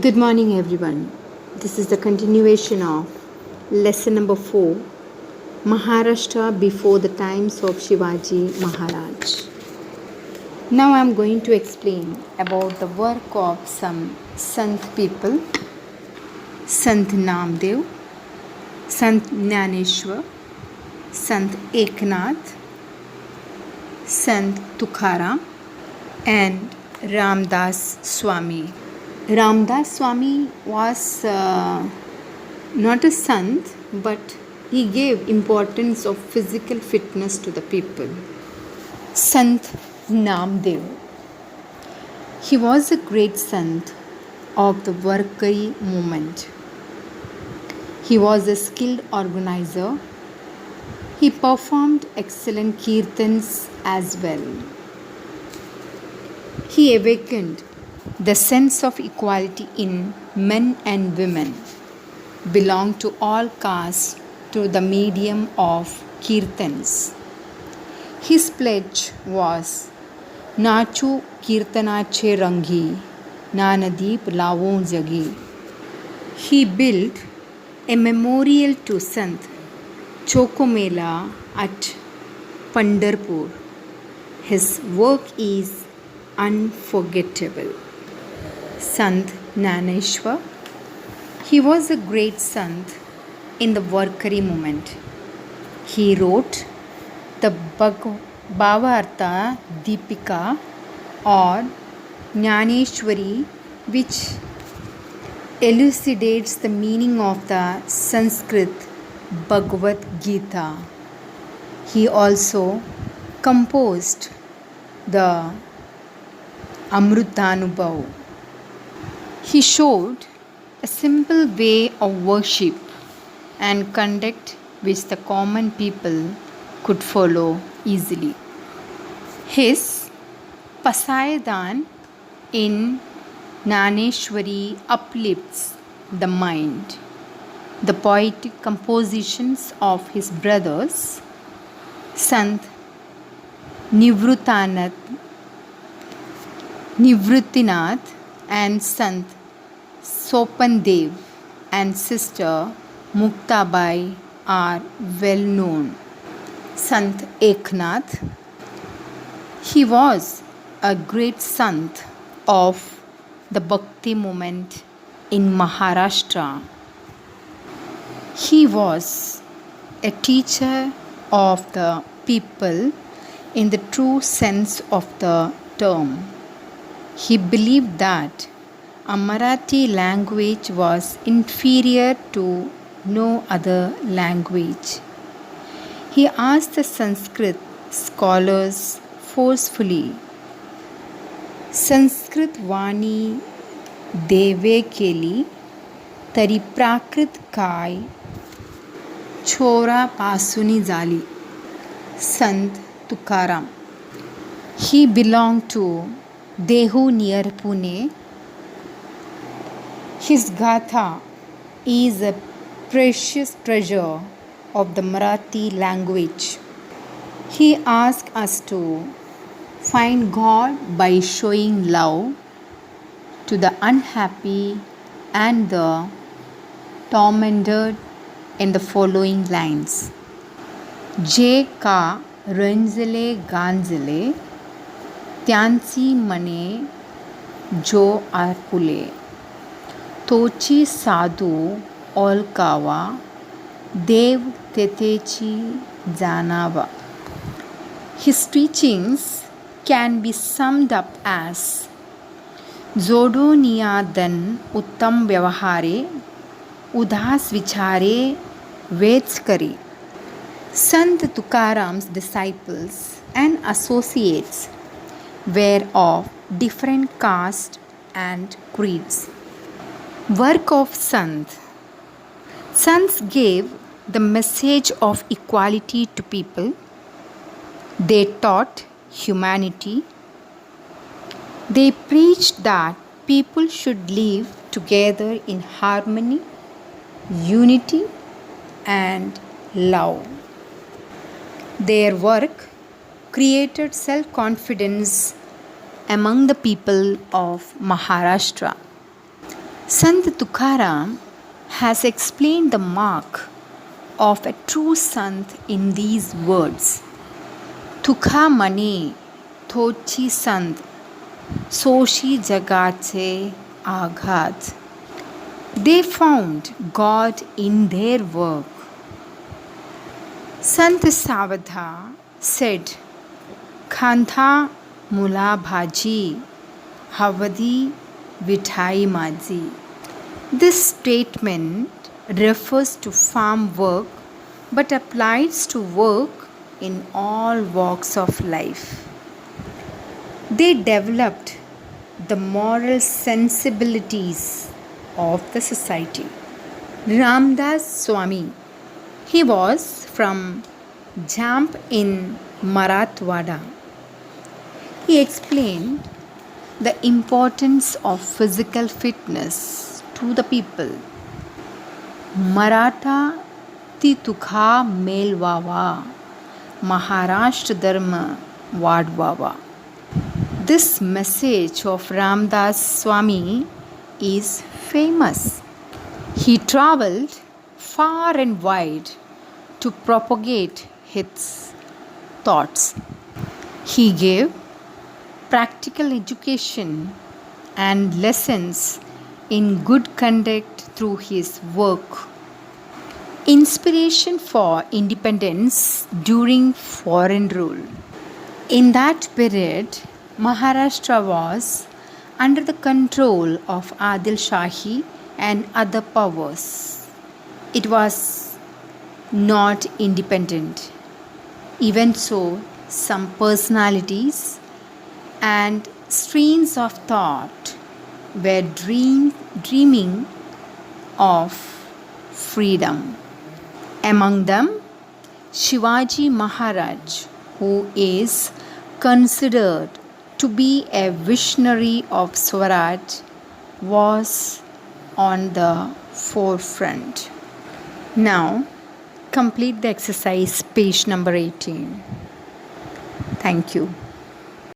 Good morning, everyone. This is the continuation of lesson number 4, Maharashtra before the times of Shivaji Maharaj. Now I am going to explain about the work of some Sant people, Sant Namdev, Sant Jnaneshwar, Sant Eknath, Sant Tukharam, and Ramdas Swami. Ramdas Swami was not a sant, but he gave importance of physical fitness to the people. Sant Namdev. He was a great sant of the Warkari movement. He was a skilled organizer. He performed excellent kirtans as well. He awakened the sense of equality in men and women, belong to all castes through the medium of kirtans. His pledge was Nachu Kirtanache Rangi, Nanadeep Lavon Jagi. He built a memorial to Sant Chokomela at Pandharpur. His work is unforgettable. Sant Jnaneshwar. He was a great sant in the Warkari movement. He wrote the Bhavartha Deepika or Jnaneshwari, which elucidates the meaning of the Sanskrit Bhagavad Gita. He also composed the Amrutanubhav. He showed a simple way of worship and conduct which the common people could follow easily. His Pasayadan in Jnaneshwari uplifts the mind. The poetic compositions of his brothers, Sant Nivruttinath and Sant Sopandev and sister Muktabai are well known. Sant Eknath. He was a great sant of the Bhakti movement in Maharashtra. He was a teacher of the people in the true sense of the term. He believed that a Marathi language was inferior to no other language. He asked the Sanskrit scholars forcefully, Sanskrit Vani Deve Keli Tari Prakrit Kai Chora Pasuni Zali. Sant Tukharam. He belonged to Dehu near Pune. His Gatha is a precious treasure of the Marathi language. He asked us to find God by showing love to the unhappy and the tormented in the following lines. Je ka ranjale ganjale त्यांची मने जो आरपुले तोची साधू ओळखावा देव तेथेची जाणावा. His teachings can be summed up as जोडोनियादन उत्तम व्यवहारे उदास विचारे vetch करे. Sant Tukharam's disciples and associates were of different castes and creeds. Work of Sant. Sants gave the message of equality to people. They taught humanity. They preached that people should live together in harmony, unity, and love. Their work created self-confidence among the people of Maharashtra. Sant Tukaram has explained the mark of a true Sant in these words. Tukha mane thochi sant soshi jagache aghat. They found God in their work. Sant Savadha said, Khantha mula bhaji, havadi vithai maji. This statement refers to farm work but applies to work in all walks of life. They developed the moral sensibilities of the society. Ramdas Swami, he was from Jamp in Marathwada. He explained the importance of physical fitness to the people. Maratha ti tukha melwawa, Maharashtra dharma vadwawa. This message of Ramdas Swami is famous. He travelled far and wide to propagate his thoughts. He gave practical education and lessons in good conduct through his work. Inspiration for independence during foreign rule. In that period, Maharashtra was under the control of Adil Shahi and other powers. It was not independent. Even so, some personalities and streams of thought were dreaming of freedom. Among them, Shivaji Maharaj, who is considered to be a visionary of Swaraj, was on the forefront. Now, complete the exercise, page number 18. Thank you.